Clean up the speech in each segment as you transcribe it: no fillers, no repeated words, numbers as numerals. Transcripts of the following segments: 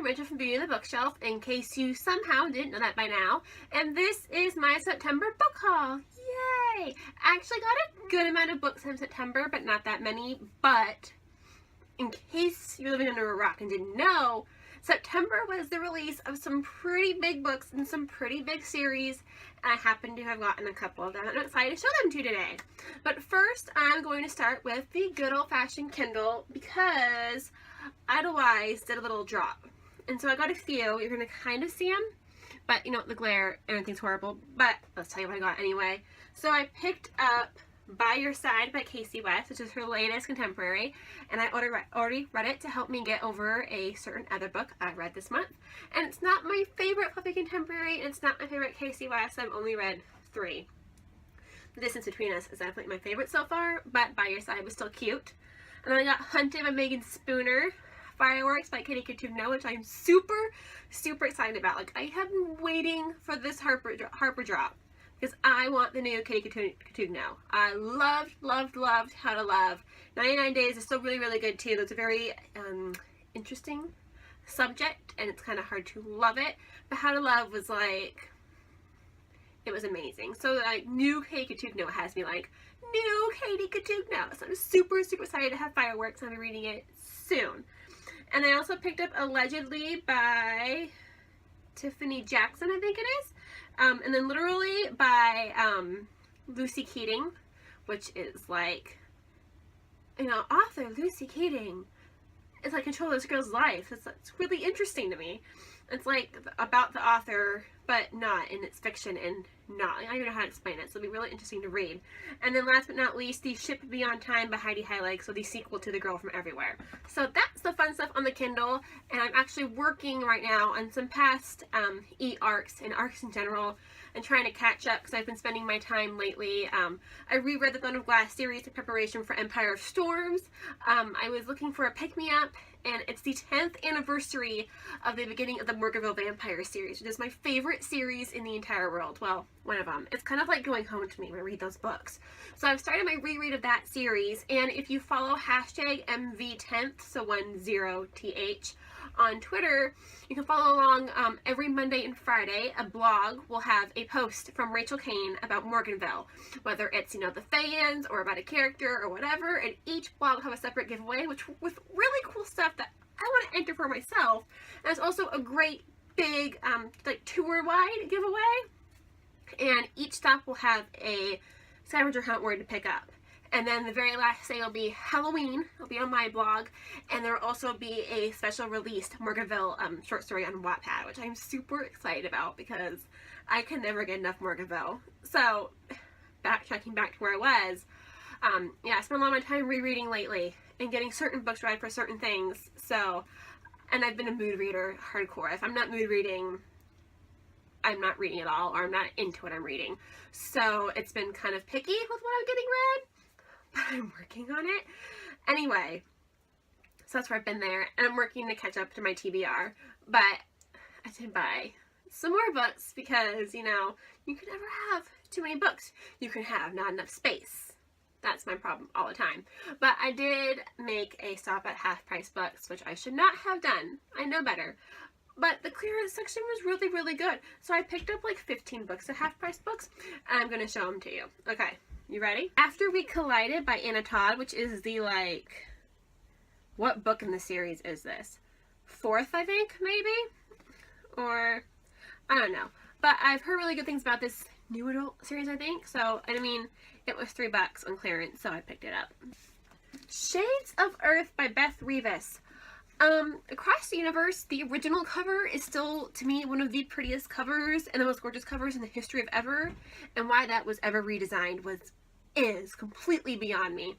Rachel from Beauty and the Bookshelf, in case you somehow didn't know that by now. And this is my September book haul. Yay! I actually got a good amount of books in September, but not that many. But in case you're living under a rock and didn't know, September was the release of some pretty big books and some pretty big series, and I happen to have gotten a couple of them, and I'm excited to show them to you today. But first, I'm going to start with the good old-fashioned Kindle, because Idlewise did a little drop. And so I got a few. You're going to kind of see them, but you know, the glare, everything's horrible, but let's tell you what I got anyway. So I picked up By Your Side by Kasie West, which is her latest contemporary, and I already read it to help me get over a certain other book I read this month. And it's not my favorite puppy contemporary, and it's not my favorite Kasie West. I've only read 3. The Distance Between Us is definitely my favorite so far, but By Your Side was still cute. And then I got Hunted by Megan Spooner, Fireworks by Katie Cotugno, which I'm super, super excited about. Like, I have been waiting for this Harper drop, because I want the new Katie Cotugno. I loved How to Love. 99 Days is still really, really good too. It's a very interesting subject, and it's kind of hard to love it. But How to Love was like, it was amazing. So like, new Katie Cotugno has me like, new Katie Cotugno. So I'm super, super excited to have Fireworks. I'll be reading it soon. And I also picked up Allegedly by Tiffany Jackson, I think it is. And then Literally by Lucy Keating, which is like, you know, author Lucy Keating is like control this girl's life. It's really interesting to me. It's like about the author, but not, and it's fiction and not. I don't even know how to explain it, so it'll be really interesting to read. And then last but not least, The Ship Beyond Time by Heidi Heilig, so the sequel to The Girl from Everywhere. So that's the fun stuff on the Kindle, and I'm actually working right now on some past e-arcs and arcs in general, and trying to catch up because I've been spending my time lately. I reread the Throne of Glass series in preparation for Empire of Storms. I was looking for a pick-me-up, and it's the 10th anniversary of the beginning of the Morganville Vampire series, which is my favorite series in the entire world. Well, one of them. It's kind of like going home to me when I read those books. So I've started my reread of that series, and if you follow hashtag MV10th, so 10th, on Twitter, you can follow along every Monday and Friday. A blog will have a post from Rachel Kane about Morganville, whether it's, you know, the fans or about a character or whatever, and each blog will have a separate giveaway, which with really cool stuff that I want to enter for myself. And it's also a great big like tour-wide giveaway, and each stop will have a scavenger hunt word to pick up. And then the very last day will be Halloween. It'll be on my blog. And there will also be a special released Morganville short story on Wattpad, which I'm super excited about because I can never get enough Morganville. So, backtracking back to where I was, yeah, I spent a lot of my time rereading lately and getting certain books read for certain things. So, and I've been a mood reader hardcore. If I'm not mood reading, I'm not reading at all, or I'm not into what I'm reading. So, it's been kind of picky with what I'm getting read. But I'm working on it. Anyway, so that's where I've been there, and I'm working to catch up to my TBR, but I did buy some more books because, you know, you can never have too many books. You can have not enough space. That's my problem all the time. But I did make a stop at Half Price Books, which I should not have done. I know better. But the clearance section was really, really good. So I picked up like 15 books at Half Price Books, and I'm going to show them to you. Okay. You ready? After We Collided by Anna Todd, which is the, like, what book in the series is this? 4th, I think, maybe? Or, I don't know. But I've heard really good things about this new adult series, I think. So, and I mean, it was $3 on clearance, so I picked it up. Shades of Earth by Beth Revis. Across the Universe, the original cover is still, to me, one of the prettiest covers and the most gorgeous covers in the history of ever. And why that was ever redesigned is completely beyond me.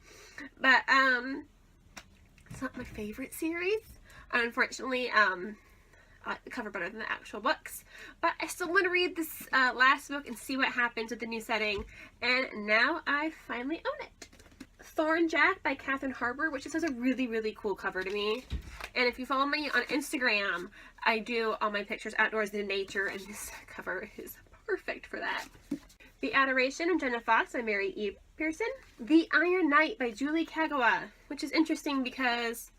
But, it's not my favorite series. Unfortunately, I like the cover better than the actual books. But I still want to read this last book and see what happens with the new setting. And now I finally own it. Thornjack by Catherine Harbour, which just has a really, really cool cover to me. And if you follow me on Instagram, I do all my pictures outdoors in nature, and this cover is perfect for that. The Adoration of Jenna Fox by Mary E. Pearson. The Iron Knight by Julie Kagawa, which is interesting because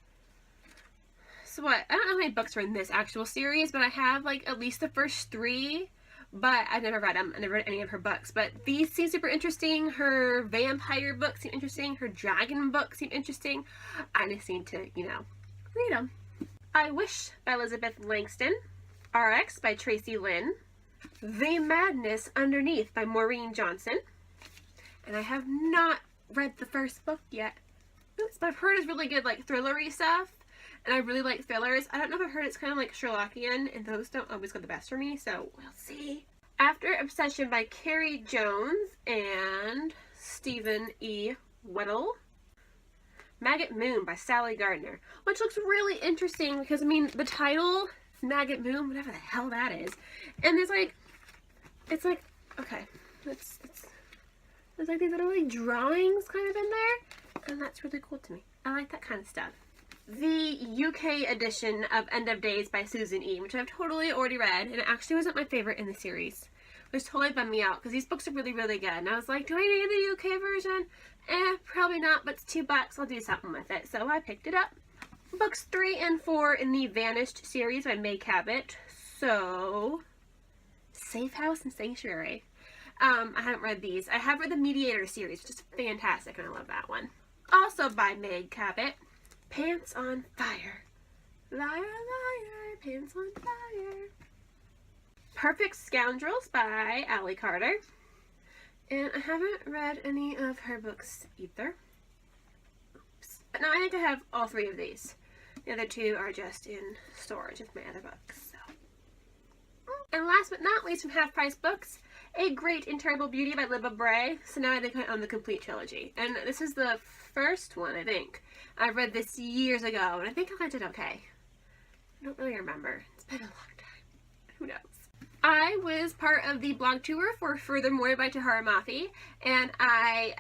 this, I don't know how many books are in this actual series, but I have like at least the first 3, but I've never read them. I never read any of her books, but these seem super interesting. Her vampire books seem interesting. Her dragon books seem interesting. I just need to, you know, read them. I Wish by Elizabeth Langston. RX by Tracy Lynn. The Madness Underneath by Maureen Johnson. And I have not read the first book yet. Oops, but I've heard it's really good, like thrillery stuff. And I really like thrillers. I don't know if I've heard it's kind of like Sherlockian, and those don't always go the best for me, so we'll see. After Obsession by Carrie Jones and Stephen E. Weddle. Maggot Moon by Sally Gardner, which looks really interesting because, I mean, the title, Maggot Moon, whatever the hell that is. And there's like, it's like, okay, there's like these little like drawings kind of in there, and that's really cool to me. I like that kind of stuff. The UK edition of End of Days by Susan E., which I've totally already read, and it actually wasn't my favorite in the series, which totally bummed me out because these books are really, really good. And I was like, do I need the UK version? Probably not, but it's $2. I'll do something with it. So I picked it up. Books 3 and 4 in the Vanished series by May Cabot. So, Safe House and Sanctuary. I haven't read these. I have read the Mediator series, which is fantastic, and I love that one. Also by May Cabot, Pants on Fire. Liar, liar, pants on fire. Perfect Scoundrels by Allie Carter. And I haven't read any of her books either. Oops. But now I think I have all 3 of these. The other 2 are just in storage with my other books. So. And last but not least from Half Price Books, A Great and Terrible Beauty by Libba Bray. So now I think I own the complete trilogy. And this is the first one, I think. I read this years ago, and I think I did okay. I don't really remember. It's been a long time. Who knows? I was part of the blog tour for Furthermore by Tahara Mafi, and I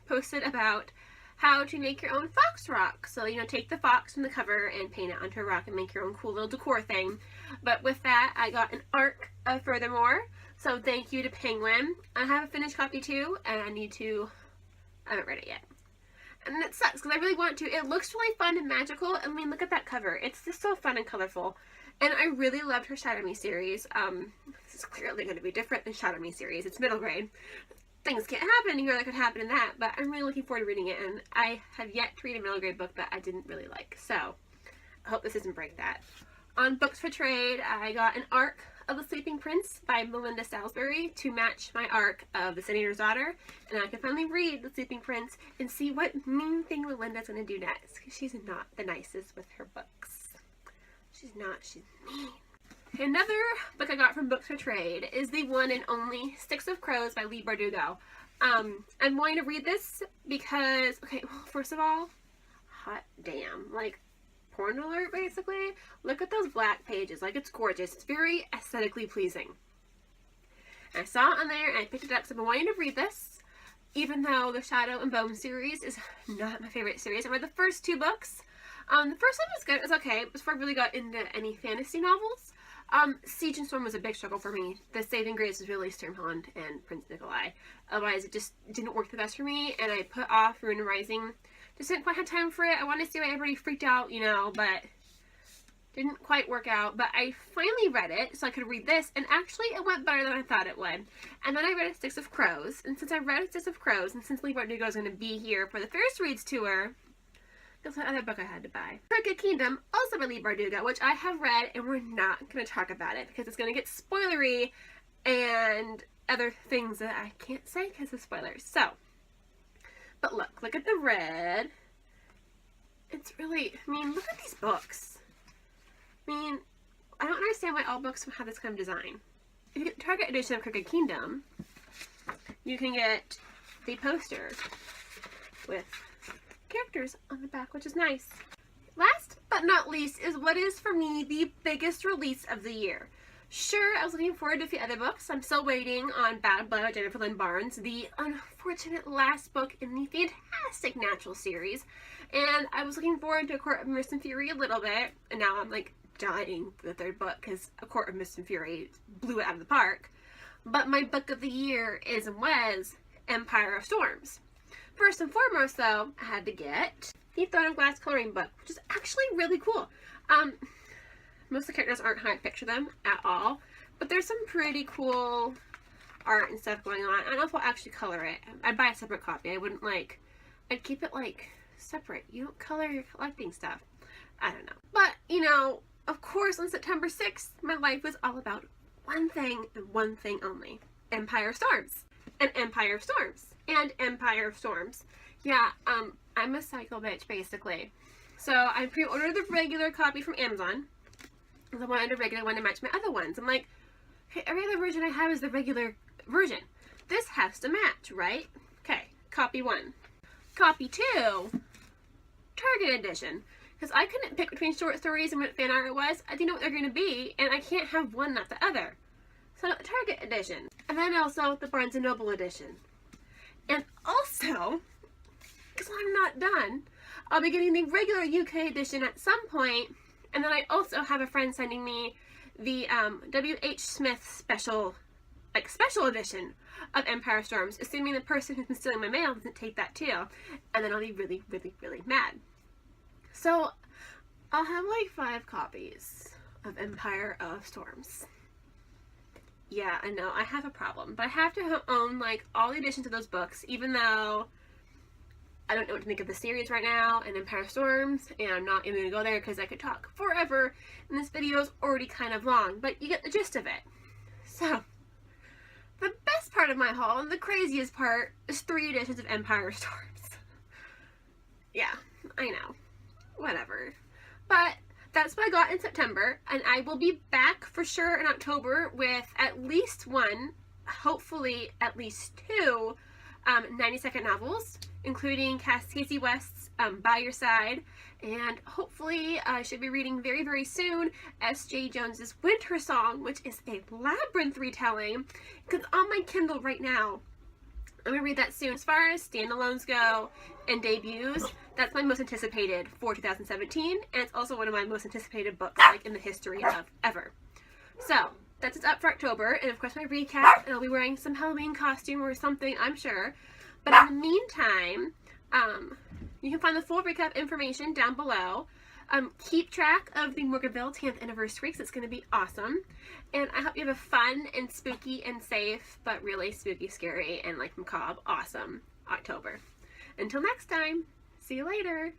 posted about how to make your own fox rock. So, you know, take the fox from the cover and paint it onto a rock and make your own cool little decor thing. But with that, I got an arc of Furthermore, so thank you to Penguin. I have a finished copy too, and I haven't read it yet. And it sucks because I really want to. It looks really fun and magical. I mean, look at that cover. It's just so fun and colorful. And I really loved her Shatter Me series. This is clearly going to be different than Shatter Me series. It's middle grade. Things can't happen here that could happen in that, but I'm really looking forward to reading it. And I have yet to read a middle grade book that I didn't really like. So, I hope this doesn't break that. On Books for Trade, I got an arc of The Sleeping Prince by Melinda Salisbury to match my arc of The Senator's Daughter. And I can finally read The Sleeping Prince and see what mean thing Melinda's going to do next. Because she's not the nicest with her books. She's not. She's mean. Another book I got from Books for Trade is the one and only Sticks of Crows by Leigh Bardugo. I'm wanting to read this because, okay, well, first of all, hot damn. Like, porn alert, basically. Look at those black pages. Like, it's gorgeous. It's very aesthetically pleasing. And I saw it on there and I picked it up, so I've been wanting to read this. Even though the Shadow and Bone series is not my favorite series. I read the first 2 books. The first one was good. It was okay. It was before I really got into any fantasy novels. Siege and Storm was a big struggle for me. The saving grace was really Stormhond and Prince Nikolai. Otherwise, it just didn't work the best for me, and I put off Ruin Rising. Just didn't quite have time for it. I wanted to see why everybody freaked out, you know, but didn't quite work out. But I finally read it, so I could read this, and actually it went better than I thought it would. And then I read Sticks of Crows, and since I read Sticks of Crows, and since Leigh Bardugo is going to be here for the Ferris Reads tour, that's another book I had to buy. Crooked Kingdom, also by Leigh Bardugo, which I have read, and we're not going to talk about it because it's going to get spoilery and other things that I can't say because of spoilers. So, but look at the red. It's really, I mean, look at these books. I mean, I don't understand why all books have this kind of design. If you get the Target edition of Crooked Kingdom, you can get the poster with characters on the back, which is nice. Last but not least is what is for me the biggest release of the year. Sure, I was looking forward to a few other books. I'm still waiting on Bad Blood by Jennifer Lynn Barnes, the unfortunate last book in the fantastic Natural series. And I was looking forward to A Court of Mist and Fury a little bit, and now I'm like dying for the 3rd book because A Court of Mist and Fury blew it out of the park. But my book of the year was Empire of Storms. First and foremost, though, I had to get the Throne of Glass coloring book, which is actually really cool. Most of the characters aren't how I picture them at all, but there's some pretty cool art and stuff going on. I don't know if I'll actually color it. I'd buy a separate copy. I wouldn't I'd keep it separate. You don't color your collecting stuff. I don't know. But, of course on September 6th, my life was all about one thing and one thing only. Empire Storms. And Empire Storms. And Empire Storms. Yeah, I'm a psycho bitch, basically. So I pre-ordered the regular copy from Amazon. I wanted a regular one to match my other ones. I'm like, hey, every other version I have is the regular version. This has to match, right? Okay, copy 1. Copy 2, Target edition. Because I couldn't pick between short stories and what fan art it was. I didn't know what they're going to be, and I can't have one, not the other. So Target edition. And then also the Barnes & Noble edition. And also, because I'm not done, I'll be getting the regular UK edition at some point. And then I also have a friend sending me the W.H. Smith special edition of Empire Storms, assuming the person who's been stealing my mail doesn't take that too. And then I'll be really, really, really mad. So I'll have 5 copies of Empire of Storms. Yeah, I know, I have a problem. But I have to own all the editions of those books, even though I don't know what to think of the series right now and Empire Storms, and I'm not even going to go there because I could talk forever, and this video is already kind of long, but you get the gist of it. So, the best part of my haul, and the craziest part, is 3 editions of Empire Storms. Yeah, I know. Whatever. But that's what I got in September, and I will be back for sure in October with at least 1, hopefully at least 2, 90-second novels, including Casey West's By Your Side, and hopefully I should be reading very, very soon S.J. Jones's Winter Song, which is a Labyrinth retelling, because on my Kindle right now, I'm going to read that soon. As far as standalones go and debuts, that's my most anticipated for 2017, and it's also one of my most anticipated books in the history of ever. So, that's what's up for October, and of course my recap, and I'll be wearing some Halloween costume or something, I'm sure. But in the meantime, you can find the full recap information down below. Keep track of the Morganville 10th anniversary because it's going to be awesome. And I hope you have a fun and spooky and safe, but really spooky, scary, and macabre, awesome October. Until next time, see you later.